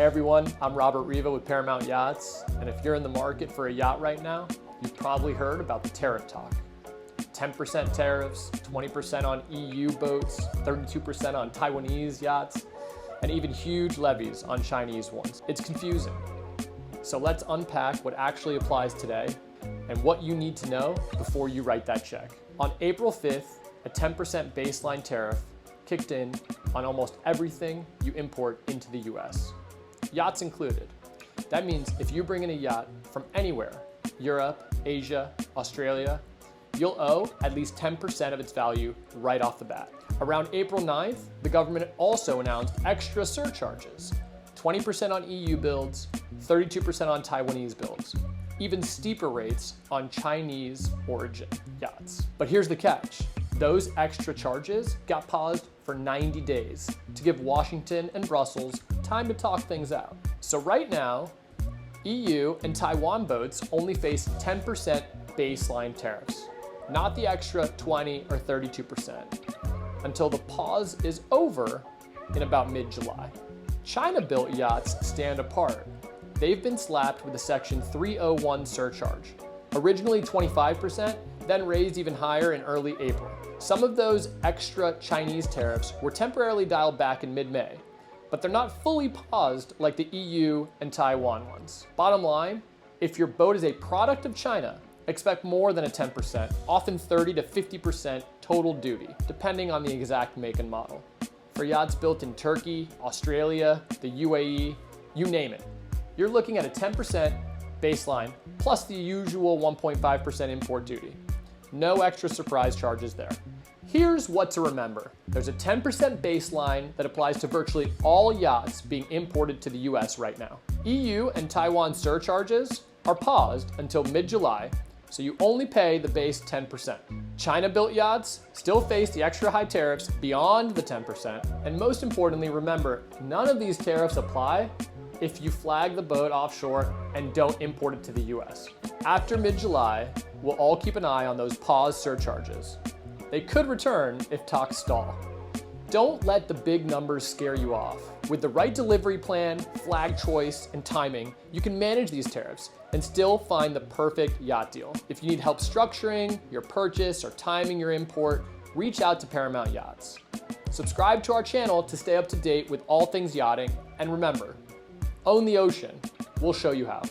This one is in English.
Hey everyone, I'm Robert Riva with Paramount Yachts, and if you're in the market for a yacht right now, you've probably heard about the tariff talk. 10% tariffs, 20% on EU boats, 32% on Taiwanese yachts, and even huge levies on Chinese ones. It's confusing. So let's unpack what actually applies today and what you need to know before you write that check. On April 5th, a 10% baseline tariff kicked in on almost everything you import into the US. Yachts included. That means if you bring in a yacht from anywhere, Europe, Asia, Australia, you'll owe at least 10% of its value right off the bat. Around April 9th, the government also announced extra surcharges, 20% on EU builds, 32% on Taiwanese builds, even steeper rates on Chinese origin yachts. But here's the catch. Those extra charges got paused for 90 days to give Washington and Brussels time to talk things out. So right now, EU and Taiwan boats only face 10% baseline tariffs, not the extra 20 or 32%, until the pause is over in about mid-July. China-built yachts stand apart. They've been slapped with a Section 301 surcharge, originally 25%, then raised even higher in early April. Some of those extra Chinese tariffs were temporarily dialed back in mid-May, but they're not fully paused like the EU and Taiwan ones. Bottom line, if your boat is a product of China, expect more than a 10%, often 30 to 50% total duty, depending on the exact make and model. For yachts built in Turkey, Australia, the UAE, you name it, you're looking at a 10% baseline plus the usual 1.5% import duty. No extra surprise charges there. Here's what to remember. There's a 10% baseline that applies to virtually all yachts being imported to the US right now. EU and Taiwan surcharges are paused until mid-July, so you only pay the base 10%. China-built yachts still face the extra high tariffs beyond the 10%, and most importantly, remember, none of these tariffs apply if you flag the boat offshore and don't import it to the US. After mid-July, we'll all keep an eye on those paused surcharges. They could return if talks stall. Don't let the big numbers scare you off. With the right delivery plan, flag choice, and timing, you can manage these tariffs and still find the perfect yacht deal. If you need help structuring your purchase or timing your import, reach out to Paramount Yachts. Subscribe to our channel to stay up to date with all things yachting, and remember, own the ocean. We'll show you how.